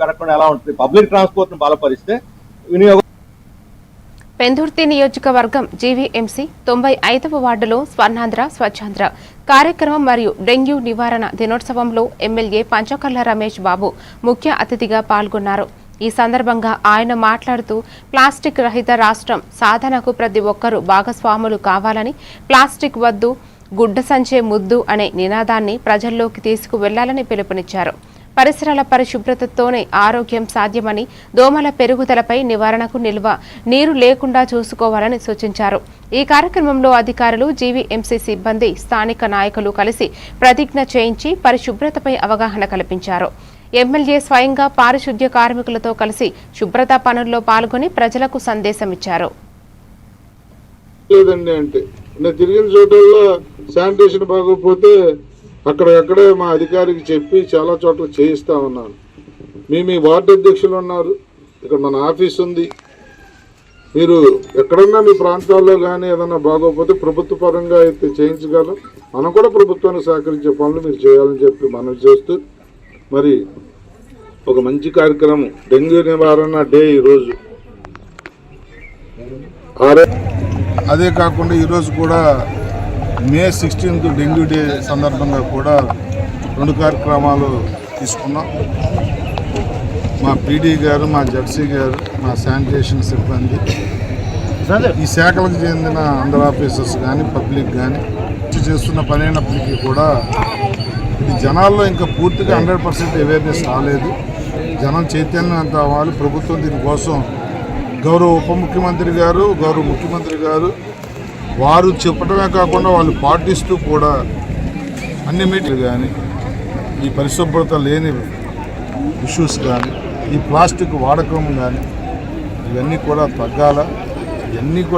పెరగకుండా ఎలా ఉంటుంది? పబ్లిక్ ట్రాన్స్పోర్ట్ ను బలపరిస్తే వినియోగం. పెందుర్తి నియోజకవర్గం జీవీఎంసీ 95వ వార్డులో స్వర్ణాంధ్ర స్వచ్ఛాంధ్ర కార్యక్రమం మరియు డెంగ్యూ నివారణ దినోత్సవంలో ఎమ్మెల్యే పంచకర్ల రమేష్ బాబు ముఖ్య అతిథిగా పాల్గొన్నారు. ఈ సందర్భంగా ఆయన మాట్లాడుతూ ప్లాస్టిక్ రహిత రాష్ట్రం సాధనకు ప్రతి ఒక్కరూ భాగస్వాములు కావాలని, ప్లాస్టిక్ వద్దు గుడ్డ సంచే ముద్దు అనే నినాదాన్ని ప్రజల్లోకి తీసుకువెళ్లాలని పిలుపునిచ్చారు. పరిసరాల పరిశుభ్రతతోనే ఆరోగ్యం సాధ్యమని, దోమల పెరుగుదలపై నివారణకు నిల్వ నీరు లేకుండా చూసుకోవాలని సూచించారు. ఈ కార్యక్రమంలో అధికారులు, జీవీఎంసీ సిబ్బంది, స్థానిక నాయకులు కలిసి ప్రతిజ్ఞ చేయించి పరిశుభ్రతపై అవగాహన కల్పించారు. ఎమ్మెల్యే స్వయంగా పారిశుద్ధ్య కార్మికులతో కలిసి శుభ్రత పనుల్లో పాల్గొని ప్రజలకు సందేశమిచ్చారు. తిరిగిన చోటల్లో శానిటేషన్ బాగోకపోతే అక్కడక్కడే మా అధికారికి చెప్పి చాలా చోట్ల చేయిస్తా ఉన్నాను. మీ వార్డు అధ్యక్షులు ఉన్నారు, ఇక్కడ మన ఆఫీస్ ఉంది. మీరు ఎక్కడన్నా మీ ప్రాంతాల్లో కానీ ఏదన్నా బాగోకపోతే ప్రభుత్వ పరంగా అయితే చేయించగలం. మనం కూడా ప్రభుత్వానికి సహకరించే పనులు మీరు చేయాలని చెప్పి మనం చేస్తూ, మరి ఒక మంచి కార్యక్రమం డెంగ్యూ నివారణ డే ఈరోజు. అదే కాకుండా ఈరోజు కూడా మే 16th డెంగ్యూ డే సందర్భంగా కూడా 2 కార్యక్రమాలు తీసుకున్నాం. మా పీడీ గారు, మా జడ్సీ గారు, మా శానిటేషన్ సిబ్బంది, ఈ శాఖలకు చెందిన అందర్ ఆఫీసర్స్ కానీ పబ్లిక్ కానీ చేస్తున్న పని అయినప్పటికీ కూడా ఇది జనాల్లో ఇంకా పూర్తిగా 100% అవేర్నెస్ రాలేదు. జనం చైతన్యం అంత అవ్వాలి. ప్రభుత్వం దీనికోసం గౌరవ ఉప ముఖ్యమంత్రి గారు, గౌరవ ముఖ్యమంత్రి గారు వారు చెప్పడమే కాకుండా వాళ్ళు పాటిస్తూ కూడా అన్ని మీటింగ్లు కానీ, ఈ పరిశుభ్రత లేని ఇష్యూస్ కానీ, ఈ ప్లాస్టిక్ వాడకం కానీ ఇవన్నీ కూడా తగ్గాల. ఇవన్నీ కూడా